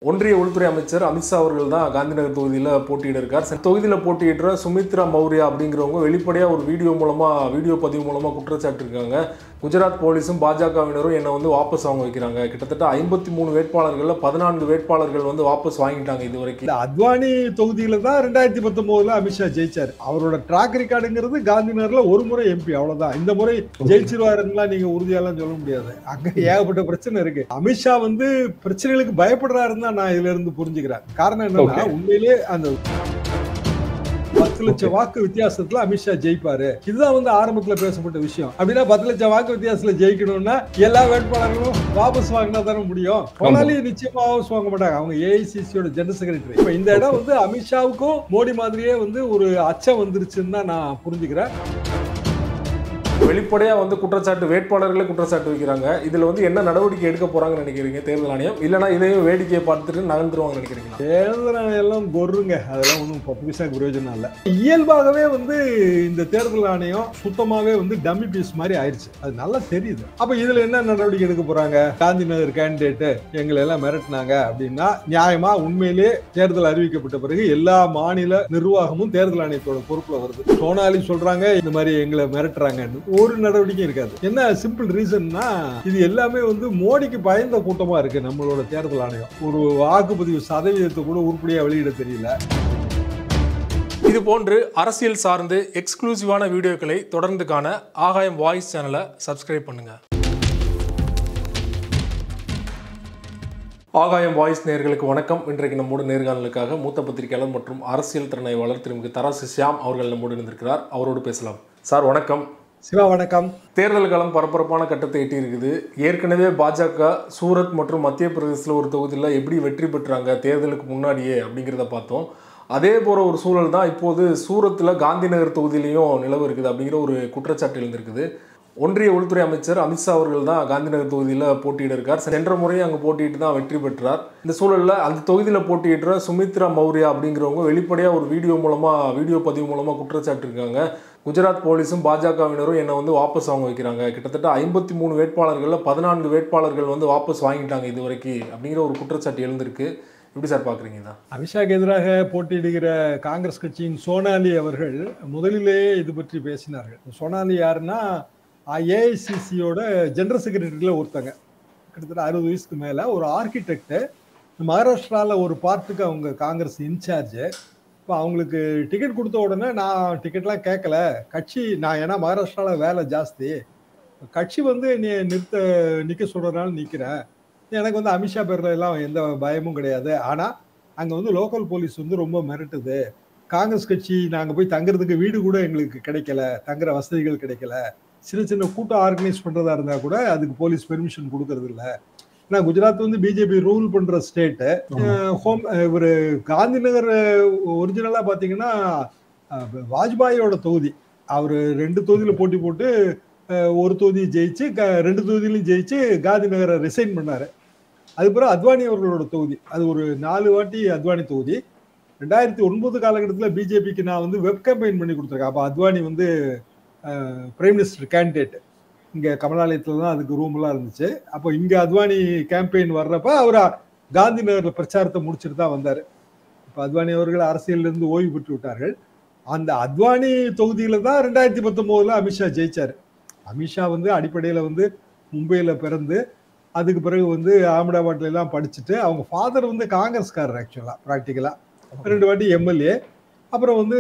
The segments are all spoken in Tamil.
ஒன்றிய உள்துறை அமைச்சர் அமித்ஷா அவர்கள் தான் காந்திநகர் தொகுதியில் போட்டியிட இருக்கார். தொகுதியில் போட்டியிடுற சுமித்ரா மௌர்யா அப்படிங்கிறவங்க வெளிப்படையாக ஒரு வீடியோ பதிவு மூலமாக குற்றச்சாட்டு இருக்காங்க. குஜராத் போலீஸும் பாஜகவினரும் என்னை வாபஸ் வாங்க வைக்கிறாங்க. கிட்டத்தட்ட 53 வேட்பாளர்களில் 14 வேட்பாளர்கள் வாபஸ் வாங்கிட்டாங்க இதுவரைக்கும். அத்வானி தொகுதியில தான் 2019 அமித்ஷா ஜெயிச்சாரு. அவரோட ட்ராக் ரெக்கார்டுங்கிறது காந்திநகர்ல ஒரு முறை எம்பி, அவ்வளவுதான். இந்த முறை ஜெயிச்சிருவாருன்னா நீங்க உறுதியெல்லாம் சொல்ல முடியாது. அங்க ஏகப்பட்ட பிரச்சனை இருக்கு. அமித்ஷா பிரச்சனைகளுக்கு பயப்படுறாருன்னு தான் நான் இதுல இருந்து புரிஞ்சுக்கிறேன். காரணம் என்னன்னா, உண்மையிலேயே அந்த 10 லட்சம் வாக்கு வித்தியாசத்துல அமித்ஷா ஜெயிப்பாரு. இதுதான் ஆரம்பத்துல பேசப்பட்ட விஷயம். அப்படின்னா 10 லட்சம் வாக்கு வித்தியாசத்துல ஜெயிக்கணும்னா எல்லா வேட்பாளர்களும் வாபஸ் வாங்கினா தானே முடியும். போனாலே நிச்சயமா வாபஸ் வாங்க மாட்டாங்க. அவங்க ஏஐசிசியோட ஜெனரல் செக்ரட்டரி. இப்ப இந்த இடம் அமித்ஷாவுக்கும் மோடி மாதிரியே ஒரு அச்சம் வந்துருச்சுன்னு தான் நான் புரிஞ்சுக்கிறேன். வெளிப்படையாக குற்றச்சாட்டு வேட்பாளர்களே குற்றச்சாட்டு வைக்கிறாங்க. இதுல என்ன நடவடிக்கை எடுக்க போறாங்கன்னு நினைக்கிறீங்க தேர்தல் ஆணையம்? இல்லைன்னா இதையும் வேடிக்கையை பார்த்துட்டு நகர்ந்துருவாங்க நினைக்கிறீங்களா? தேர்தல் ஆணையம் எல்லாம் கொர்ருங்க. அதெல்லாம் ஒன்றும் பப்ளிஷா பிரயோஜனம் இல்லை. இயல்பாகவே இந்த தேர்தல் ஆணையம் சுத்தமாவே டம்மி பீஸ் மாதிரி ஆயிடுச்சு. அது நல்லா தெரியுது. அப்ப இதுல என்ன நடவடிக்கை எடுக்க போறாங்க? காந்தி நகர் கேண்டிடேட் எங்களை எல்லாம் மிரட்டினாங்க அப்படின்னா, நியாயமா உண்மையிலே தேர்தல் அறிவிக்கப்பட்ட பிறகு எல்லா மாநில நிர்வாகமும் தேர்தல் ஆணையத்தோட பொறுப்புல வருது. சோனாலி சொல்றாங்க இந்த மாதிரி எங்களை மிரட்டுறாங்க. ஒரு நடவடிக்கை இருக்காது. என்ன சிம்பிள் ரீசன்னா, இது எல்லாமே மோடிக்கு பயந்த கூட்டமா இருக்கு. நம்மளோட தேர்தல் ஆணையம் ஒரு வாக்குப்பதிவு சதவீதத்தை கூட உருப்படியா வெளியிட தெரியல. இது போன்று அரசியல் சார்ந்து எக்ஸ்க்ளூசிவான வீடியோக்களை தொடர்ந்து காண ஆகாயம் வாய்ஸ் சேனலை சப்ஸ்கிரைப் பண்ணுங்க. ஆகாயம் வாய்ஸ் நேயர்களுக்கு வணக்கம். இன்றைக்கு நம்மோடு நேர்காணலுக்காக மூத்த பத்திரிகையாளர் மற்றும் அரசியல் திறனாய்வாளர் திருமிகு தராசு ஷியாம் அவர்கள் நம்மோடு இருந்திருக்கிறார். அவரோடு பேசலாம். சார் வணக்கம். சிவா வணக்கம். தேர்தல் காலம் பரபரப்பான கட்டத்தை எட்டி இருக்குது. ஏற்கனவே பாஜக சூரத் மற்றும் மத்திய பிரதேசத்தில் ஒரு தொகுதியில் எப்படி வெற்றி பெற்றாங்க தேர்தலுக்கு முன்னாடியே அப்படிங்கிறத பார்த்தோம். அதே போல ஒரு சூழல் தான் இப்போது சூரத்தில் காந்திநகர் தொகுதியிலையும் நிலவு இருக்குது அப்படிங்கிற ஒரு குற்றச்சாட்டு எழுந்திருக்குது. ஒன்றிய உள்துறை அமைச்சர் அமித்ஷா அவர்கள் தான் காந்திநகர் தொகுதியில் போட்டியிட இருக்கார். சென்ற முறையும் அங்கே போட்டியிட்டு தான் வெற்றி பெற்றார். இந்த சூழலில் அந்த தொகுதியில் போட்டியிடுற சுமித்ரா மௌர்யா அப்படிங்கிறவங்க வெளிப்படையாக ஒரு வீடியோ பதிவு மூலமாக குற்றச்சாட்டு இருக்காங்க. குஜராத் போலீஸும் பாஜகவினரும் என்னை வாபஸ் வாங்க வைக்கிறாங்க. கிட்டத்தட்ட 53 வேட்பாளர்களில் 14 வேட்பாளர்கள் வாபஸ் வாங்கிட்டாங்க இதுவரைக்கும் அப்படிங்கிற ஒரு குற்றச்சாட்டு எழுந்திருக்கு. எப்படி சார் பார்க்குறீங்க? அமித்ஷாக்கு எதிராக போட்டியிடுகிற காங்கிரஸ் கட்சியின் சோனாலி அவர்கள் முதலிலேயே இது பற்றி பேசினார்கள். சோனாலி யாருன்னா, ஏஐசிசியோட ஜெனரல் செக்ரட்டரியில் ஒருத்தங்க. கிட்டத்தட்ட 60 வயசுக்கு மேலே ஒரு ஆர்கிடெக்ட். மகாராஷ்டிராவில் ஒரு பார்ட்டுக்கு அவங்க காங்கிரஸ் இன்சார்ஜ். இப்போ அவங்களுக்கு டிக்கெட் கொடுத்த உடனே, நான் டிக்கெட்லாம் கேட்கல, கட்சி நான் ஏன்னா மகாராஷ்டிராவில் வேலை ஜாஸ்தி, கட்சி நீ நிற்க சொல்கிறதுனால நிற்கிறேன். எனக்கு அமித்ஷா பேரில் எல்லாம் எந்த பயமும் கிடையாது. ஆனால் அங்கே லோக்கல் போலீஸ் ரொம்ப மிரட்டுது. காங்கிரஸ் கட்சி நாங்கள் போய் தங்குறதுக்கு வீடு கூட எங்களுக்கு கிடைக்கல, தங்குற வசதிகள் கிடைக்கல. சின்ன சின்ன கூட்டம் ஆர்கனைஸ் பண்ணுறதா இருந்தால் கூட அதுக்கு போலீஸ் பெர்மிஷன் கொடுக்கறது இல்லை. ஏன்னா குஜராத் பிஜேபி ரூல் பண்ணுற ஸ்டேட்டு. ஒரு காந்திநகர் ஒரிஜினலாக பார்த்தீங்கன்னா வாஜ்பாயோட தொகுதி. அவர் 2 தொகுதியில் போட்டி போட்டு ஒரு தொகுதி ஜெயிச்சு 2 தொகுதியிலும் ஜெயிச்சு காந்திநகரை ரிசைன் பண்ணார். அதுக்கப்புறம் அத்வானி அவர்களோட தொகுதி, அது ஒரு 4 வாட்டி அத்வானி தொகுதி. 2009 காலகட்டத்தில் பிஜேபிக்கு நான் வெப் கேம்பெயின் பண்ணி கொடுத்துருக்கேன். அப்போ அத்வானி பிரைம் மினிஸ்டர் கேண்டிடேட். இங்கே கமலாலயத்தில் தான் அதுக்கு ரூம்லாம் இருந்துச்சு. அப்போ இங்கே அத்வானி கேம்பெயின் வர்றப்ப அவர் காந்தி நகரில் பிரச்சாரத்தை முடிச்சுட்டு தான் வந்தார். இப்போ அத்வானி அவர்கள் அரசியலிருந்து ஓய்வு பெற்று விட்டார்கள். அந்த அத்வானி தொகுதியில் தான் 2019 அமித்ஷா ஜெயிச்சார். அமித்ஷா அடிப்படையில் மும்பையில் பிறந்து அதுக்கு பிறகு அகமதாபாத்ல எல்லாம் படிச்சுட்டு, அவங்க ஃபாதர் காங்கிரஸ்காரர் ஆக்சுவலாக ப்ராக்டிக்கலாக 2 வாட்டி எம்எல்ஏ. அப்புறம்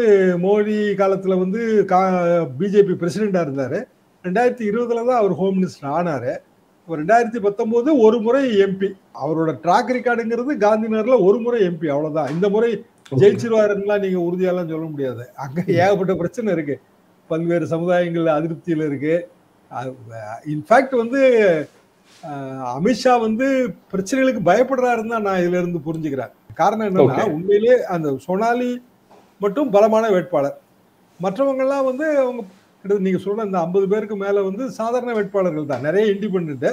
மோடி காலத்தில் பிஜேபி பிரசிடெண்டாக இருந்தார். 2020 தான் அவர் ஹோம் மினிஸ்டர் ஆனார். 2019 ஒரு முறை எம்பி. அவரோட ட்ராக் ரெக்கார்டுங்கிறது காந்திநகர்ல ஒரு முறை எம்பி, அவ்வளவுதான். இந்த முறை ஜெயிச்சிருவாருன்னா நீங்க உறுதியெல்லாம் சொல்ல முடியாது. அங்க ஏகப்பட்ட பிரச்சனை இருக்கு. பல்வேறு சமுதாயங்கள் அதிருப்தியில் இருக்கு. இன்ஃபேக்ட் அமித்ஷா பிரச்சனைகளுக்கு பயப்படுறாருன்னு தான் நான் இதுல இருந்து புரிஞ்சுக்கிறேன். காரணம் என்னன்னா, உண்மையிலேயே அந்த சோனாலி மட்டும் பலமான வேட்பாளர். மற்றவங்கெல்லாம் அவங்க நீங்க சொல்ற இந்த 50 பேருக்கு மேல சாதாரண வேட்பாளர்கள் தான். நிறைய இண்டிபெண்டன்ட்,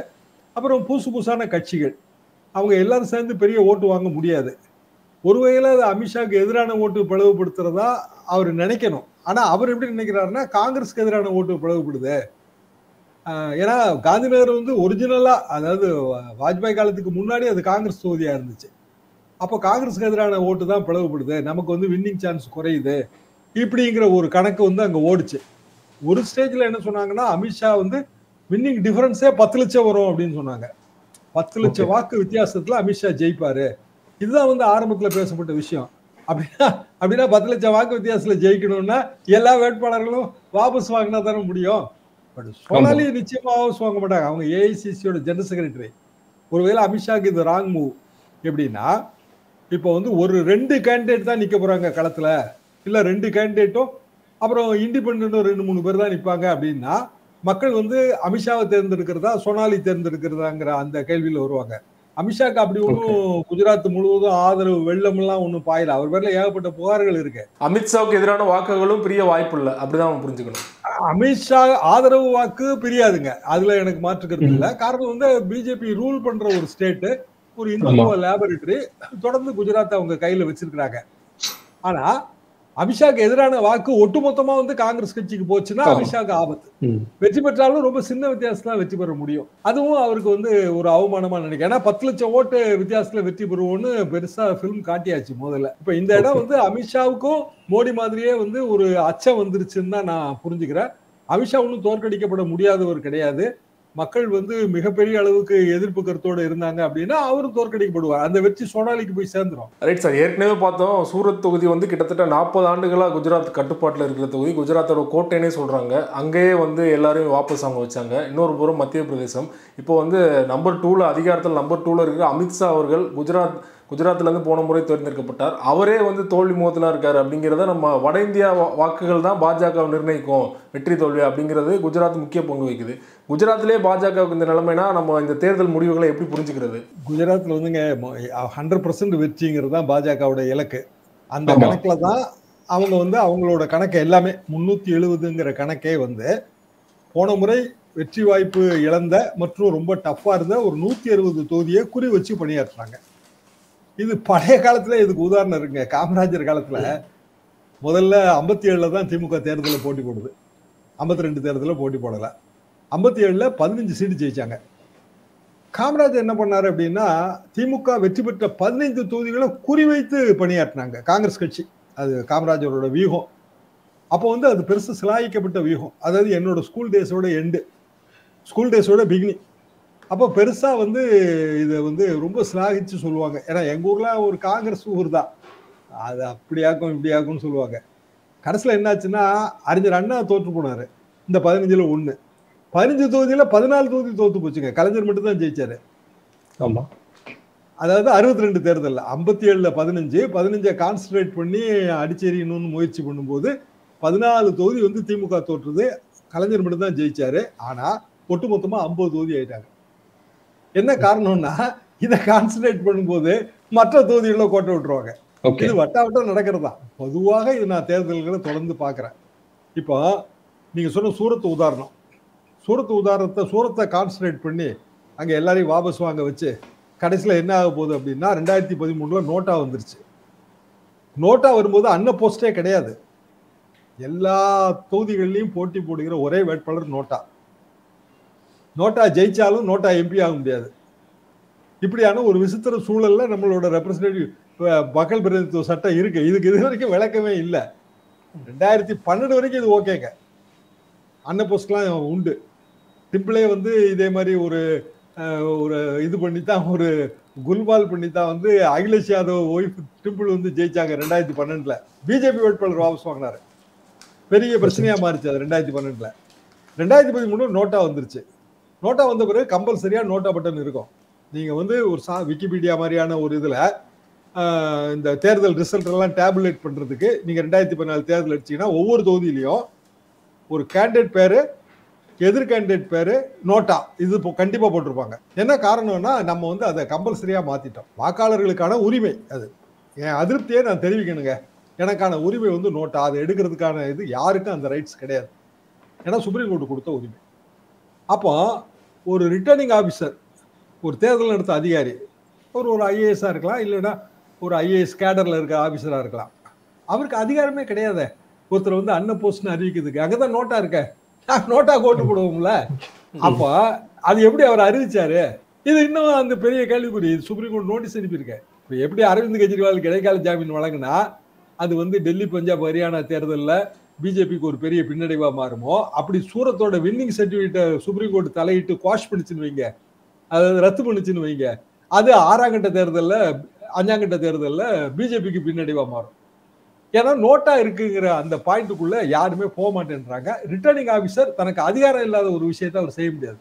அப்புறம் புதுசான கட்சிகள். அவங்க எல்லாரும் சேர்ந்து பெரிய ஓட்டு வாங்க முடியாது. ஒரு வகையில் அது அமித்ஷாக்கு எதிரான ஓட்டு பிளவுபடுத்துறதா அவர் நினைக்கணும். ஆனா அவர் எப்படி நினைக்கிறாருன்னா, காங்கிரஸ்க்கு எதிரான ஓட்டு பிளவுபடுது. ஏன்னா காந்திநகர் ஒரிஜினலா, அதாவது வாஜ்பாய் காலத்துக்கு முன்னாடி அது காங்கிரஸ் தொகுதியா இருந்துச்சு. அப்போ காங்கிரஸுக்கு எதிரான ஓட்டு தான் பிளவுபடுது, நமக்கு வந்து வின்னிங் சான்ஸ் குறையுது, இப்படிங்கிற ஒரு கணக்கு வந்து அங்க ஓடுச்சு. ஒரு ஸ்டேஜ்ல என்ன சொன்னாங்கன்னா, அமித்ஷா வந்து வின்னிங் டிஃபரன்ஸே 10 லட்சம் வரும் அப்படின்னு சொன்னாங்க. 10 லட்சம் வாக்கு வித்தியாசத்துல அமித்ஷா ஜெயிப்பாரு. இதுதான் வந்து ஆரம்பத்துல பேசப்பட்ட விஷயம். அப்படின்னா அப்படின்னா 10 லட்சம் வாக்கு வித்தியாசத்துல ஜெயிக்கணும்னா எல்லா வேட்பாளர்களும் வாபஸ் வாங்கினா தானே முடியும். பட் சோனாலி நிச்சயமா வாபஸ் வாங்க மாட்டாங்க. அவங்க ஏஐசிசியோட ஜெனரல் செக்ரட்டரி. ஒருவேளை அமித்ஷாக்கு இது ராங் மூவ். எப்படின்னா, இப்போ வந்து ஒரு 2 கேண்டிடேட் தான் நிக்க போறாங்க களத்துல, இல்ல 2 கேண்டிடேட்டும் அப்புறம் இண்டிபெண்டன்டும் 2-3 பேர் தான் நிப்பாங்க அப்படின்னா, மக்கள் வந்து அமித்ஷாவை தேர்ந்தெடுக்கிறதா சோனாலி தேர்ந்தெடுக்கிறதாங்கிற அந்த கேள்வியில வருவாங்க. அமித்ஷாக்கு அப்படி ஒன்றும் குஜராத் முழுவதும் ஆதரவு வெள்ளம் எல்லாம் ஒன்றும் பாயல. அவர் பேர்ல ஏகப்பட்ட புகார்கள் இருக்கு. அமித்ஷாவுக்கு எதிரான வாக்குகளும் பிரிய வாய்ப்பு இல்லை, அப்படிதான் புரிஞ்சுக்கணும். அமித்ஷா ஆதரவு வாக்கு பிரியாதுங்க, அதுல எனக்கு மாற்றுக்கிறது இல்லை. காரணம் வந்து பிஜேபி ரூல் பண்ற ஒரு ஸ்டேட், ஒரு இந்துத்துவ லேபரேட்டரி தொடர்ந்து குஜராத் அவங்க கையில வச்சிருக்கிறாங்க. ஆனா அமித்ஷாக்கு எதிரான வாக்கு ஒட்டுமொத்தமா வந்து காங்கிரஸ் கட்சிக்கு போச்சுன்னா அமித்ஷாக்கு ஆபத்து. வெற்றி பெற்றாலும் ரொம்ப சின்ன வித்தியாசத்துல வெற்றி பெற முடியும். அதுவும் அவருக்கு வந்து ஒரு அவமானமா நினைக்கிறேன். ஏன்னா 10 லட்சம் ஓட்டு வித்தியாசத்துல வெற்றி பெறுவோம்னு பெருசா பிலிம் காட்டியாச்சு முதல்ல. இப்ப இந்த இடம் வந்து அமித்ஷாவுக்கும் மோடி மாதிரியே வந்து ஒரு அச்சம் வந்துருச்சுன்னு தான் நான் புரிஞ்சுக்கிறேன். அமித்ஷா ஒன்றும் தோற்கடிக்கப்பட முடியாதவர் கிடையாது. மக்கள் வந்து மிகப்பெரிய அளவுக்கு எதிர்ப்பு கருத்தோடு இருந்தாங்க அப்படின்னா அவரும் தோற்கடிக்கப்படுவார். அந்த வெற்றி சோனாலிக்கு போய் சேர்ந்துடும். ரைட் சார், ஏற்கனவே பார்த்தோம் சூரத் தொகுதி வந்து கிட்டத்தட்ட 40 ஆண்டுகளா குஜராத் கட்டுப்பாட்டில் இருக்கிற தொகுதி, குஜராத்தோட கோட்டைனே சொல்றாங்க. அங்கேயே வந்து எல்லாரையும் வாபஸ் அவங்க வச்சாங்க. இன்னொரு புறம் மத்திய பிரதேசம். இப்போ வந்து நம்பர் 2ல அதிகாரத்தில் நம்பர் 2ல இருக்கிற அமித்ஷா அவர்கள் குஜராத்லேருந்து போன முறை தேர்ந்தெடுக்கப்பட்டார். அவரே வந்து தோல்வி முகத்தில் இருக்காரு அப்படிங்கிறத நம்ம வட இந்தியா வாக்குகள் தான் பாஜக நிர்ணயிக்கும் வெற்றி தோல்வி அப்படிங்கிறது குஜராத் முக்கிய பங்கு வகிக்குது. குஜராத்திலே பாஜகவுக்கு இந்த நிலைமைனா நம்ம இந்த தேர்தல் முடிவுகளை எப்படி புரிஞ்சுக்கிறது? குஜராத்தில் வந்துங்க 100% வெற்றிங்கிறது தான் பாஜகவோட இலக்கு. அந்த கணக்கில் தான் அவங்க வந்து அவங்களோட கணக்கு எல்லாமே 370ங்கிற கணக்கே வந்து போன முறை வெற்றி வாய்ப்பு இழந்த மற்றும் ரொம்ப டஃப்பாக இருந்த ஒரு 160 தொகுதியை குறி வச்சு பணியாற்றுறாங்க. இது பழைய காலத்துல இதுக்கு உதாரணம் இருக்குங்க. காமராஜர் காலத்துல முதல்ல 57ல தான் திமுக தேர்தலில் போட்டி போடுது. 52 தேர்தலில் போட்டி போடல. 57ல 15 சீட்டு ஜெயிச்சாங்க. காமராஜர் என்ன பண்ணாரு அப்படின்னா, திமுக வெற்றி பெற்ற 15 தொகுதிகளை குறிவைத்து பணியாற்றினாங்க காங்கிரஸ் கட்சி. அது காமராஜரோட வியூகம். அப்போ வந்து அது பெருசு சிலாயிக்கப்பட்ட வியூகம். அதாவது என்னோட ஸ்கூல் டேஸோட எண்டு, ஸ்கூல் டேஸோட பிகினிங். அப்போ பெருசா வந்து இதை வந்து ரொம்ப சிலாகிச்சு சொல்லுவாங்க. ஏன்னா எங்க ஊர்ல ஒரு காங்கிரஸ் ஊர் தான், அது அப்படியாக்கும் இப்படியாக்கும்னு சொல்லுவாங்க. கடைசியில் என்னாச்சுன்னா, அறிஞர் அண்ணா தோற்று போனாரு. இந்த 15ல் 1, 15 தொகுதியில 14 தொகுதி தோத்து போச்சுங்க. கலைஞர் மட்டும் தான் ஜெயிச்சாரு. ஆமா, அதாவது 62 தேர்தலில் 57ல 15 கான்சன்ட்ரேட் பண்ணி அடிச்செறியணும்னு முயற்சி பண்ணும்போது 14 தொகுதி வந்து திமுக தோற்றுது. கலைஞர் மட்டும் தான் ஜெயிச்சாரு. ஆனா ஒட்டுமொத்தமா 50 தொகுதி ஆயிட்டாங்க. என்ன காரணம்னா, இதை கான்சன்ட்ரேட் பண்ணும்போது மற்ற தொகுதிகளில் கோட்டை விட்டுருவாங்க. இது வட்டம் நடக்கிறது தான். பொதுவாக இது நான் தேர்தல்களை தொடர்ந்து பார்க்குறேன். இப்போ நீங்க சொன்ன சூரத் உதாரணம், சூரத்தை கான்சன்ட்ரேட் பண்ணி அங்க எல்லாரையும் வாபஸ் வாங்க வச்சு கடைசியில் என்ன ஆக போகுது அப்படின்னா, 2013ல நோட்டா வந்துருச்சு. நோட்டா வரும்போது அன்ன போஸ்டே கிடையாது. எல்லா தொகுதிகளிலையும் போட்டி போடுகிற ஒரே வேட்பாளர் நோட்டா. நோட்டா ஜெயிச்சாலும் நோட்டா எம்பி ஆக முடியாது. இப்படியான ஒரு விசித்திர சூழல்ல நம்மளோட ரெப்ரசன்டேட்டிவ் மக்கள் பிரதிநிதித்துவ சட்டம் இருக்கு. இதுக்கு இது வரைக்கும் விளக்கமே இல்லை. 2012 வரைக்கும் இது ஓகேங்க, அன்ன போஸ்ட்லாம் உண்டு. டிம்பிளே வந்து இதே மாதிரி ஒரு இது பண்ணித்தான், ஒரு குல்பால் பண்ணித்தான் வந்து அகிலேஷ் யாதவ் ஒய்ஃப் டிம்பிள் வந்து ஜெயிச்சாங்க 2012ல. பிஜேபி வேட்பாளர் வாபஸ் வாங்கினாரு. பெரிய பிரச்சனையா மாறிச்சு அது 2012ல. 2013 நோட்டா வந்துருச்சு. நோட்டா வந்த பிறகு கம்பல்சரியா நோட்டா பட்டன் இருக்கும். நீங்க வந்து ஒரு விக்கிபீடியா மாதிரியான ஒரு இதுல இந்த தேர்தல் ரிசல்ட் எல்லாம் டேபுலேட் பண்றதுக்கு நீங்க 2014 தேர்தல் அடிச்சீங்கன்னா ஒவ்வொரு தொகுதியிலையும் ஒரு கேண்டிடேட் பேரு, எதிர் கேண்டிடேட் பேரு, நோட்டா இது கண்டிப்பா போட்டிருப்பாங்க. என்ன காரணம்னா, நம்ம வந்து அதை கம்பல்சரியா மாத்திட்டோம். வாக்காளர்களுக்கான உரிமை அது. என் அதிருப்தியை நான் தெரிவிக்கணுங்க. எனக்கான உரிமை வந்து நோட்டா, அதை எடுக்கிறதுக்கான இது யாருக்கும் அந்த ரைட்ஸ் கிடையாது. ஏன்னா சுப்ரீம் கோர்ட் கொடுத்த உரிமை. அப்போ ஒரு ரிட்டர்னிங் ஆஃபீஸர், ஒரு தேர்தல் நடத்த அதிகாரி, ஒரு ஐஏஎஸ்ஸாக இருக்கலாம், இல்லைன்னா ஒரு ஐஏஎஸ் கேடரில் இருக்க ஆஃபீஸராக இருக்கலாம், அவருக்கு அதிகாரமே கிடையாது ஒருத்தர் வந்து அன்ன போஸ்ட்னு அறிவிக்கிறதுக்கு. அங்கே தான் நோட்டா இருக்க, நோட்டா கோட்டு போடுவோம்ல. அப்போ அது எப்படி அவர் அறிவிச்சாரு? இது இன்னும் அந்த பெரிய கேள்விக்குறி. சுப்ரீம் கோர்ட் நோட்டீஸ் அனுப்பியிருக்கேன். இப்போ எப்படி அரவிந்த் கெஜ்ரிவாலுக்கு இடைக்கால ஜாமீன் வழங்கினா அது வந்து டெல்லி, பஞ்சாப், ஹரியானா தேர்தலில் பிஜேபிக்கு ஒரு பெரிய பின்னடைவா மாறுமோ, அப்படி சூரத்தோட வின்னிங் சர்டிபிகேட்டை சுப்ரீம் கோர்ட் தலையிட்டு குவாஷ் பண்ணிச்சுன்னு வைங்க, அதாவது ரத்து பண்ணுச்சுன்னு வைங்க, அது 6ஆம் கட்ட தேர்தலில் 5ஆம் கட்ட தேர்தலில் பிஜேபிக்கு பின்னடைவா மாறும். ஏன்னா நோட்டா இருக்குங்கிற அந்த பாயிண்ட்டுக்குள்ள யாருமே போக மாட்டேன்றாங்க. ரிட்டர்னிங் ஆபீசர் தனக்கு அதிகாரம் இல்லாத ஒரு விஷயத்தை அவர் செய்ய முடியாது.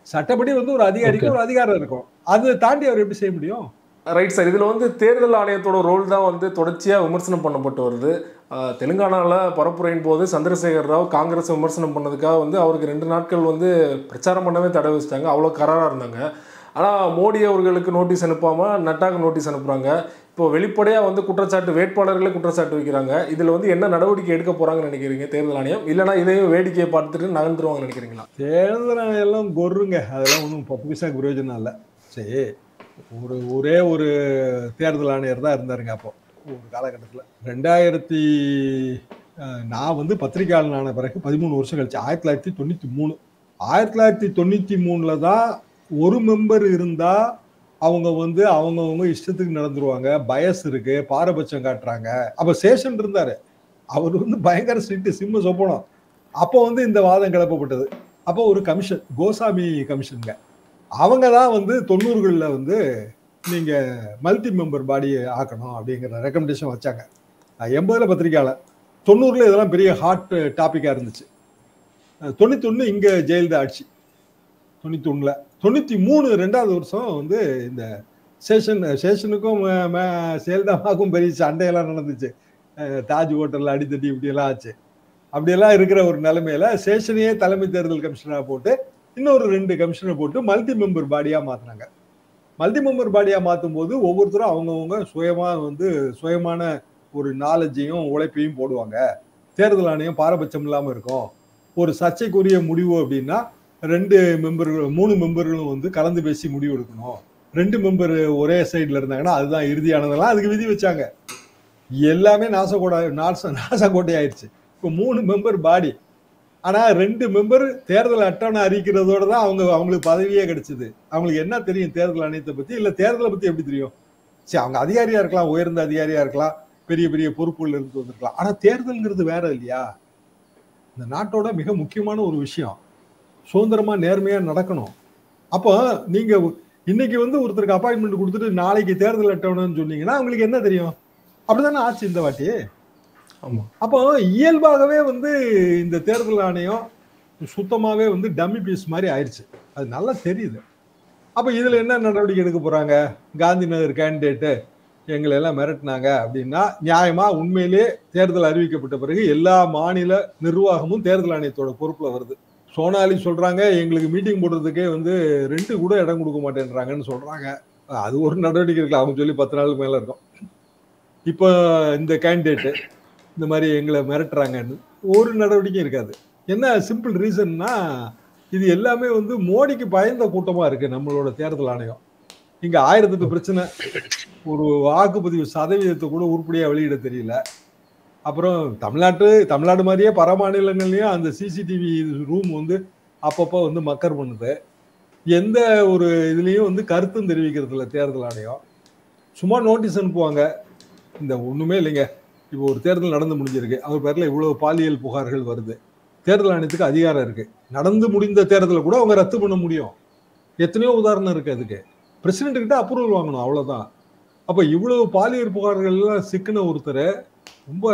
சட்டப்படி வந்து ஒரு அதிகாரிக்கு ஒரு அதிகாரம் இருக்கும், அதை தாண்டி அவர் எப்படி செய்ய முடியும்? Right sir. இதில் வந்து தேர்தல் ஆணையத்தோட ரோல் தான் வந்து தொடர்ச்சியாக விமர்சனம் பண்ணப்பட்டு வருது. தெலுங்கானாவில் பரப்புரையின் போது சந்திரசேகர் ராவ் காங்கிரஸ் விமர்சனம் பண்ணதுக்காக வந்து அவருக்கு 2 நாட்கள் வந்து பிரச்சாரம் பண்ணவே தடை வச்சிட்டாங்க. அவ்வளோ கராராக இருந்தாங்க. ஆனால் மோடி அவர்களுக்கு நோட்டீஸ் அனுப்பாமல் நட்டாக்கு நோட்டீஸ் அனுப்புகிறாங்க. இப்போ வெளிப்படையாக வந்து குற்றச்சாட்டு, வேட்பாளர்களே குற்றச்சாட்டு வைக்கிறாங்க. இதில் வந்து என்ன நடவடிக்கை எடுக்க போகிறாங்கன்னு நினைக்கிறீங்க தேர்தல் ஆணையம்? இல்லைனா இதையும் வேடிக்கையை பார்த்துட்டு நகர்ந்துருவாங்கன்னு நினைக்கிறீங்களா? தேர்தல் ஆணையம் எல்லாம் கொர்ருங்க, அதெல்லாம் ஒன்றும் 10 பைசாக்கு பிரயோஜனம் இல்லை. சரி, ஒரே ஒரு தேர்தல் ஆணையர் தான் இருந்தாருங்க அப்போ ஒரு காலகட்டத்தில். 2000 நான் வந்து பத்திரிகையாளன் ஆன பிறகு 13 வருஷம் கழிச்சு 1993. 1993 தான் ஒரு மெம்பர் இருந்தா அவங்க வந்து அவங்கவுங்க இஷ்டத்துக்கு நடந்துருவாங்க, பயஸ் இருக்கு, பாரபட்சம் காட்டுறாங்க. அப்ப சேஷன் இருந்தாரு, அவர் வந்து பயங்கர ஸ்ட்ரிக்ட், சிம்ம சொப்பனம். அப்போ வந்து இந்த வாதம் கிளப்பப்பட்டது. அப்போ ஒரு கமிஷன், கோசாமி கமிஷனுங்க, அவங்க தான் வந்து 90களில் வந்து நீங்க மல்டி மெம்பர் பாடியை ஆக்கணும் அப்படிங்கிற ரெக்கமெண்டேஷன் வச்சாங்க. 80ல் பத்திரிக்கையாளர், 90ல் இதெல்லாம் பெரிய ஹாட் டாபிக்கா இருந்துச்சு. 91 இங்க ஜெயலலிதா ஆட்சி, 91ல் 93 2வது வருஷம் வந்து இந்த சேஷனுக்கும் ஜெயலலிதாவுக்கும் பெரிய சண்டையெல்லாம் நடந்துச்சு. தாஜ் ஹோட்டல்ல அடித்தடி இப்படியெல்லாம் ஆச்சு. அப்படியெல்லாம் இருக்கிற ஒரு நிலைமையில சேஷனையே தலைமை தேர்தல் கமிஷனராக போட்டு இன்னொரு 2 கமிஷனர் போட்டு மல்டி மெம்பர் பாடியா மாத்தினாங்க. மல்டி மெம்பர் பாடியா மாற்றும் போது ஒவ்வொருத்தரும் அவங்கவுங்க சுயமான ஒரு நாலேஜையும் உழைப்பையும் போடுவாங்க. தேர்தல் ஆணையம் பாரபட்சம் இல்லாமல் இருக்கும். ஒரு சர்ச்சைக்குரிய முடிவு அப்படின்னா 2 மெம்பர்கள் 3 மெம்பர்களும் வந்து கலந்து பேசி முடிவு எடுக்கணும். 2 மெம்பர் ஒரே சைட்ல இருந்தாங்கன்னா அதுதான் இறுதியானதெல்லாம் அதுக்கு விதி வச்சாங்க. எல்லாமே நாசக்கோட்டை ஆயிடுச்சு. இப்போ 3 மெம்பர் பாடி, ஆனா 2 மெம்பர் தேர்தல் அட்டவணை அறிக்கிறதோட தான் அவங்களுக்கு பதவியே கிடைச்சது. அவங்களுக்கு என்ன தெரியும் தேர்தல் ஆணையத்தை பத்தி, இல்ல தேர்தலை பத்தி எப்படி தெரியும்? சரி, அவங்க அதிகாரியா இருக்கலாம், உயர்ந்த அதிகாரியா இருக்கலாம், பெரிய பெரிய பொறுப்புகள் இருந்து வந்திருக்கலாம். ஆனா தேர்தல்ங்கிறது வேற இல்லையா? இந்த நாட்டோட மிக முக்கியமான ஒரு விஷயம். சுதந்திரமா நேர்மையா நடக்கணும். அப்போ நீங்க இன்னைக்கு வந்து ஒருத்தருக்கு அப்பாயின்மெண்ட் கொடுத்துட்டு நாளைக்கு தேர்தல் அட்டவணைன்னு சொன்னீங்கன்னா அவங்களுக்கு என்ன தெரியும்? அப்படிதானே ஆச்சு இந்த வாட்டி. அப்போ இயல்பாகவே வந்து இந்த தேர்தல் ஆணையம் சுத்தமாவே வந்து டம்மி பீஸ் மாதிரி ஆயிடுச்சு. அது நல்லா தெரியுது. அப்ப இதுல என்ன நடவடிக்கை எடுக்க போறாங்க? காந்தி நகர் கேண்டிடேட்டு எங்களை எல்லாம் மிரட்டினாங்க அப்படின்னா, நியாயமா உண்மையிலே தேர்தல் அறிவிக்கப்பட்ட பிறகு எல்லா மாநில நிர்வாகமும் தேர்தல் ஆணையத்தோட பொறுப்புல வருது. சோனாலி சொல்றாங்க, எங்களுக்கு மீட்டிங் போடுறதுக்கே வந்து 2 கூட இடம் கொடுக்க மாட்டேன்றாங்கன்னு சொல்றாங்க. அது ஒரு நடவடிக்கை இருக்கலாம், அவங்க சொல்லி 10 நாளுக்கு மேல இருக்கும். இப்போ இந்த கேண்டிடேட்டு இந்த மாதிரி எங்களை மிரட்டுறாங்கன்னு ஒரு நடவடிக்கை இருக்காது. என்ன சிம்பிள் ரீசன்னா, இது எல்லாமே வந்து மோடிக்கு பயந்த கூட்டமா இருக்கு நம்மளோட தேர்தல் ஆணையம். இங்க 1008 பிரச்சனை. ஒரு வாக்குப்பதிவு சதவீதத்தை கூட உருப்படியா வெளியிட தெரியல. அப்புறம் தமிழ்நாடு மாதிரியே பல மாநிலங்கள்லயும் அந்த சிசிடிவி ரூம் வந்து அப்பப்போ வந்து மக்கர் பண்ணுது. எந்த ஒரு இதுலயும் வந்து கருத்தும் தெரிவிக்கிறது இல்லை தேர்தல் ஆணையம். சும்மா நோட்டீஸ் அனுப்புவாங்க, இந்த ஒண்ணுமே இல்லைங்க, இப்போ ஒரு தேர்தல் நடந்து முடிஞ்சிருக்கு, அவர் பேர்ல இவ்வளவு பாலியல் புகார்கள் வருது, தேர்தல் ஆணையத்துக்கு அதிகாரம் இருக்கு, நடந்து முடிந்த தேர்தலை கூட அவங்க ரத்து பண்ண முடியும். எத்தனையோ உதாரணம் இருக்கு. அதுக்கு பிரசிடென்ட் கிட்ட அப்ரூவல் வாங்கணும், அவ்வளவுதான். அப்ப இவ்வளவு பாலியல் புகார்கள் எல்லாம் சிக்கின ஒருத்தர் ரொம்ப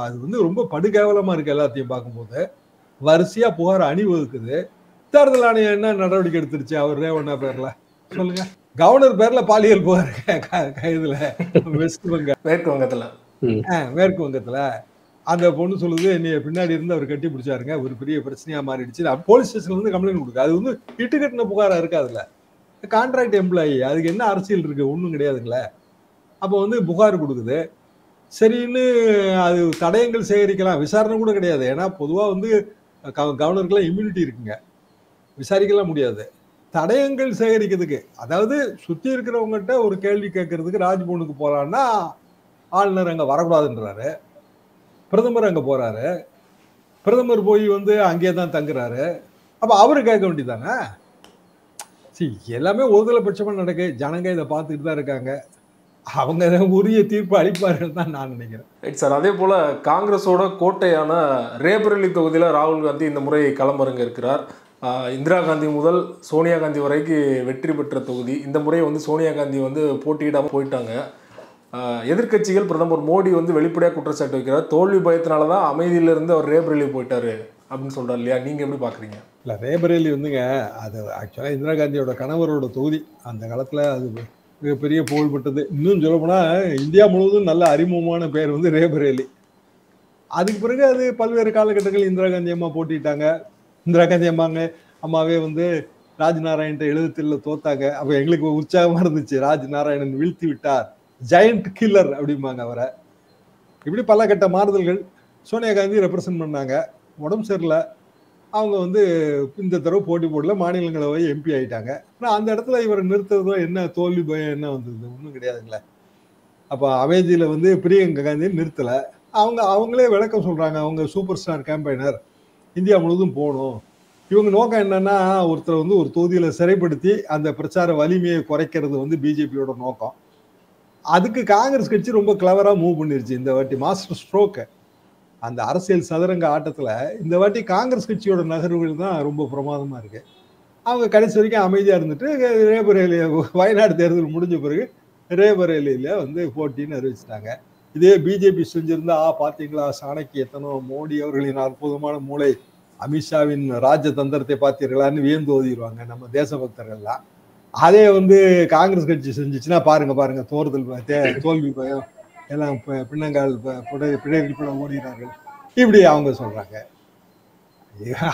அது வந்து ரொம்ப படுகேவலமா இருக்கு. எல்லாத்தையும் பார்க்கும்போது வரிசையா புகார் அணிவகுக்குது. தேர்தல் ஆணையம் என்ன நடவடிக்கை எடுத்துருச்சு அவர் ரேவண்ணா பேர்ல? சொல்லுங்க. கவர்னர் பேர்ல பாலியல் புகார் இதுல வெஸ்ட் பெங்கால் மேற்கு வங்கத்துல அந்த பொண்ணு சொல்லுது, என்னைய பின்னாடி இருந்து அவர் கட்டி பிடிச்சாருங்க, ஒரு பெரிய பிரச்சனையா மாறிடுச்சு. போலீஸ் ஸ்டேஷன்ல இருந்து கம்ப்ளைண்ட் கொடுக்கு. அது வந்து இட்டு கட்டின புகாரா இருக்கு. அதுல கான்ட்ராக்ட் எம்ப்ளாயி, அதுக்கு என்ன அரசியல் இருக்கு? ஒண்ணும் கிடையாதுங்களே. அப்போ வந்து புகார் கொடுக்குது. சரின்னு அது தடயங்கள் சேகரிக்கலாம், விசாரணை கூட கிடையாது. ஏன்னா பொதுவா வந்து கவர்னருக்குலாம் இம்யூனிட்டி இருக்குங்க, விசாரிக்கலாம் முடியாது. தடயங்கள் சேகரிக்கிறதுக்கு, அதாவது சுத்தி இருக்கிறவங்ககிட்ட ஒரு கேள்வி கேட்கறதுக்கு ராஜ்பவனுக்கு போறான்னா ஆளுநர் அங்க வரக்கூடாதுன்றாரு. பிரதமர் அங்க போறாரு, பிரதமர் போய் வந்து அங்கேயே தான் தங்குறாரு. அப்ப அவரு கேட்க வேண்டியதானே? எல்லாமே ஒருதலை பட்சமா நடக்கு. ஜனங்க இதை பார்த்துக்கிட்டு தான் இருக்காங்க. அவங்க உரிய தீர்ப்பு அளிப்பார்கள் தான் நான் நினைக்கிறேன். Right sir. அதே போல் காங்கிரஸோட கோட்டையான ரேபரேலி தொகுதியில் ராகுல் காந்தி இந்த முறை களமிறங்க இருக்கிறார். இந்திரா காந்தி முதல் சோனியா காந்தி வரைக்கும் வெற்றி பெற்ற தொகுதி. இந்த முறை வந்து சோனியா காந்தி வந்து போட்டியிடாமல் போயிட்டாங்க. எதிர்க்கட்சிகள் பிரதமர் மோடி வந்து வெளிப்படையாக குற்றச்சாட்டு வைக்கிறார். தோல்வி பயத்தினால தான் அமைதியிலிருந்து அவர் ரேபரேலி போயிட்டாரு அப்படின்னு சொல்கிறார் இல்லையா? நீங்கள் எப்படி பார்க்குறீங்க? இல்லை, ரேபரேலி வந்துங்க, அது ஆக்சுவலாக இந்திரா காந்தியோட கணவரோட தொகுதி. அந்த காலத்தில் அது மிகப்பெரிய புகழ்பெற்றது. இன்னும் சொல்லப்போனால் இந்தியா முழுவதும் நல்ல அறிமுகமான பேர் வந்து ரேபரேலி. அதுக்கு பிறகு அது பல்வேறு காலகட்டங்கள் இந்திரா காந்தி அம்மா போட்டிட்டாங்க. இந்திரா காந்தி அம்மாவே வந்து ராஜ்நாராயண் 70 தோத்தாங்க. அப்போ எங்களுக்கு உற்சாகமாக இருந்துச்சு, ராஜ்நாராயணன் வீழ்த்தி விட்டார், ஜெயண்ட் கில்லர் அப்படிம்பாங்க அவரை. இப்படி பல கட்ட மாறுதல்கள். சோனியா காந்தி ரெப்ரசன்ட் பண்ணாங்க. உடம்பு சரியில்லை, அவங்க வந்து இந்த தடவை போட்டி போடல, மாநிலங்களவை எம்பி ஆயிட்டாங்க. ஆனால் அந்த இடத்துல இவரை நிறுத்துறதோ என்ன தோல்வி பயம் என்ன வந்தது? ஒன்றும் கிடையாதுங்களே. அப்போ அமேதியில் வந்து பிரியங்கா காந்தியை நிறுத்தலை. அவங்களே விளக்கம் சொல்கிறாங்க, அவங்க சூப்பர் ஸ்டார் கேம்பெயினர், இந்தியா முழுவதும் போகணும். இவங்க நோக்கம் என்னன்னா, ஒருத்தர் வந்து ஒரு தொகுதியில் சிறைப்படுத்தி அந்த பிரச்சார வலிமையை குறைக்கிறது வந்து பிஜேபியோட நோக்கம். அதுக்கு காங்கிரஸ் கட்சி ரொம்ப கிளவராக மூவ் பண்ணிருச்சு இந்த வாட்டி. மாஸ்டர் ஸ்ட்ரோக்கு அந்த அரசியல் சதுரங்க ஆட்டத்தில் இந்த வாட்டி காங்கிரஸ் கட்சியோட நகர்வுகள் தான் ரொம்ப பிரமாதமாக இருக்கு. அவங்க கடைசி வரைக்கும் அமைதியாக இருந்துட்டு ரேபரேலி வயநாடு தேர்தல் முடிஞ்ச பிறகு ரேபரேலியில் வந்து போட்டின்னு அறிவிச்சிட்டாங்க. இதே பிஜேபி செஞ்சிருந்தா, பார்த்தீங்களா சாணக்கியத்தனம், மோடி அவர்களின் அற்புதமான மூளை, அமித்ஷாவின் ராஜதந்திரத்தை பார்த்தீர்களான்னு வியந்து ஓதிடுவாங்க நம்ம தேசபக்தர்கள்லாம். அதே வந்து காங்கிரஸ் கட்சி செஞ்சிச்சுன்னா பாருங்க தோல்வி பயம் எல்லாம் பின்னங்கால் பிழைப்பட ஓடுகிறார்கள், இப்படி அவங்க சொல்றாங்க.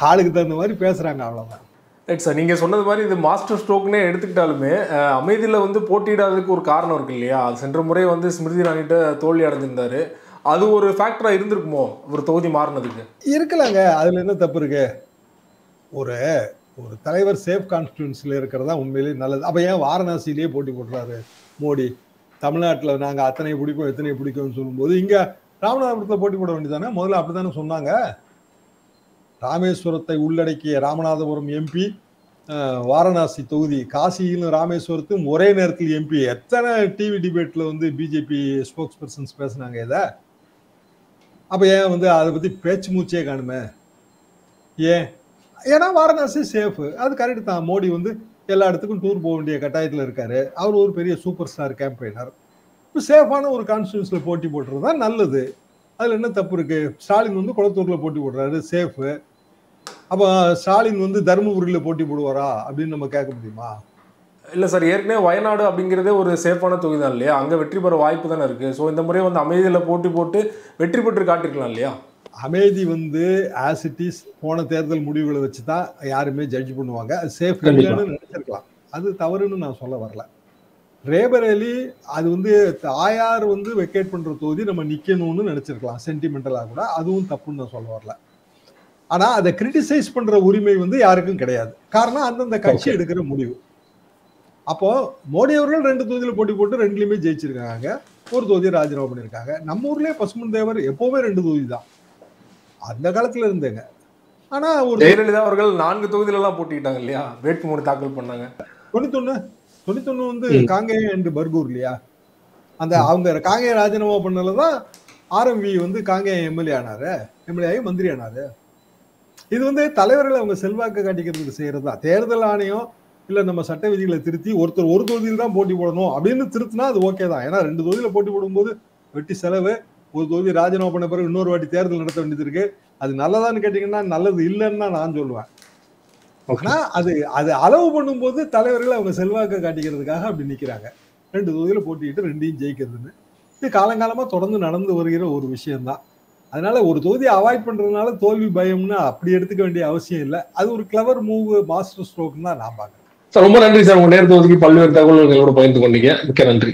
ஆளுக்கு தகுந்த மாதிரி பேசுறாங்க, அவ்வளவுதான். Right sir. நீங்கள் சொன்னது மாதிரி இது மாஸ்டர் ஸ்ட்ரோக்னே எடுத்துக்கிட்டாலுமே அமைதியில் வந்து போட்டியிடாததுக்கு ஒரு காரணம் இருக்கு இல்லையா? அது சென்ற முறை வந்து ஸ்மிருதி இரானிட்ட தோல்வி அடைஞ்சிருந்தாரு. அது ஒரு ஃபேக்டராக இருந்திருக்குமோ ஒரு தொகுதி மாறினதுக்கு? இருக்கலாங்க, அதில் என்ன தப்பு இருக்கு? ஒரு ஒரு தலைவர் சேஃப் கான்ஸ்டிடியூன்சியில் இருக்கிறதா உண்மையிலேயே நல்லது. அப்போ ஏன் வாரணாசியிலேயே போட்டி போடுறாரு மோடி? தமிழ்நாட்டில் நாங்கள் அத்தனை பிடிக்கும் எத்தனை பிடிக்கும்னு சொல்லும்போது இங்கே ராமநாதபுரத்தில் போட்டி போட வேண்டியதானே? முதல்ல அப்படி தானே சொன்னாங்க. ராமேஸ்வரத்தை உள்ளடக்கிய ராமநாதபுரம் எம்பி, வாரணாசி தொகுதி, காசியிலும் ராமேஸ்வரத்தும் ஒரே நேரத்தில் எம்பி. எத்தனை டிவி டிபேட்டில் வந்து பிஜேபி ஸ்போக்ஸ் பர்சன்ஸ் பேசினாங்க இதை. அப்போ ஏன் வந்து அதை பற்றி பேச்சு மூச்சே காணுமே? ஏன்னா வாரணாசி சேஃபு, அது கரெக்ட் தான். மோடி வந்து எல்லா இடத்துக்கும் டூர் போக வேண்டிய கட்டாயத்தில் இருக்காரு. அவர் ஒரு பெரிய சூப்பர் ஸ்டார் கேம்பெயினர். இப்போ சேஃபான ஒரு கான்ஸ்டிடியூன்சியில் போட்டி போடுறது தான் நல்லது. அதில் என்ன தப்பு இருக்கு? ஸ்டாலின் வந்து குளத்தூரில் போட்டி போடுறாரு, சேஃபு. அப்போ ஸ்டாலின் வந்து தருமபுரியில் போட்டி போடுவாரா அப்படின்னு நம்ம கேட்க முடியுமா? இல்லை சார், ஏற்கனவே வயநாடு அப்படிங்கிறதே ஒரு சேஃபான தொகுதி தான் இல்லையா? அங்கே வெற்றி பெற வாய்ப்பு தானே இருக்குது. ஸோ இந்த முறை வந்து அமைதியில் போட்டி போட்டு வெற்றி பெற்று காட்டிருக்கலாம் இல்லையா? அமேதி வந்து ஆஸ் இட் இஸ் போன தேர்தல் முடிவுகளை வச்சு தான் யாருமே ஜட்ஜ் பண்ணுவாங்க. அது சேஃப் இல்லைன்னு நினைச்சிருக்கலாம், அது தவறுன்னு நான் சொல்ல வரல. ரேபரேலி அது வந்து தாயார் வந்து வெக்கேட் பண்ற தொகுதி, நம்ம நிக்கணும்னு நினைச்சிருக்கலாம் சென்டிமெண்டலா கூட, அதுவும் தப்புன்னு நான் சொல்ல வரல. ஆனா அதை கிரிட்டிசைஸ் பண்ற உரிமை வந்து யாருக்கும் கிடையாது. காரணம் அந்தந்த கட்சி எடுக்கிற முடிவு. அப்போ மோடி அவர்கள் 2 தொகுதியில போட்டி போட்டு 2லயுமே ஜெயிச்சிருக்காங்க, ஒரு தொகுதியை ராஜினாமா பண்ணியிருக்காங்க. நம்ம ஊர்லயே பசுமன் தேவர் எப்பவுமே 2 தொகுதி தான் அந்த காலத்துல இருந்தேங்க. ஆனா ஒரு ஜெயலலிதா அவர்கள் 4 தொகுதியிலலாம் போட்டிட்டாங்க இல்லையா? வேட்புமனு தாக்கல் பண்ணாங்க. 91 வந்து காங்கேயம் அண்ட் பர்கூர் இல்லையா? அந்த அவங்க காங்கேயம் ராஜினாமா பண்ணலதான் ஆர்எம்வி வந்து காங்கேயம் எம்எல்ஏ ஆகி மந்திரி ஆனாரு. இது வந்து தலைவர்கள் அவங்க செல்வாக்கு காட்டிக்கிறதுக்கு செய்யறது தான். தேர்தல் ஆணையம் இல்ல நம்ம சட்ட விதிகளை திருத்தி ஒருத்தர் ஒரு தொகுதியில் தான் போட்டி போடணும் அப்படின்னு திருத்தினா அது ஓகே தான். ஏன்னா 2 தொகுதியில போட்டி போடும்போது வெட்டி செலவு, ஒரு தொகுதி ராஜினாமா பண்ண பிறகு இன்னொரு வாட்டி தேர்தல் நடத்த வேண்டியது இருக்கு. அது நல்லதான்னு கேட்டீங்கன்னா நல்லது இல்லைன்னு தான் நான் சொல்லுவேன். ஆனா அது அளவு பண்ணும்போது தலைவர்கள் அவங்க செல்வாக்க காட்டிக்கிறதுக்காக அப்படி நிக்கிறாங்க. 2 தொகுதியில போட்டிட்டு 2ஐயும் ஜெயிக்கிறதுன்னு இது காலங்காலமா தொடர்ந்து நடந்து வருகிற ஒரு விஷயம்தான். அதனால ஒரு தொகுதியை அவாய்ட் பண்றதுனால தோல்வி பயம்னு அப்படி எடுத்துக்க வேண்டிய அவசியம் இல்லை. அது ஒரு கிளவர் மூவ், மாஸ்டர் ஸ்ட்ரோக் தான் நான் பாக்குறேன். ரொம்ப நன்றி சார், உங்க நேரத்தை ஒதுக்கி பல்வேறு தகவல்களோட பகிர்ந்து கொண்டீங்க. மிக்க நன்றி.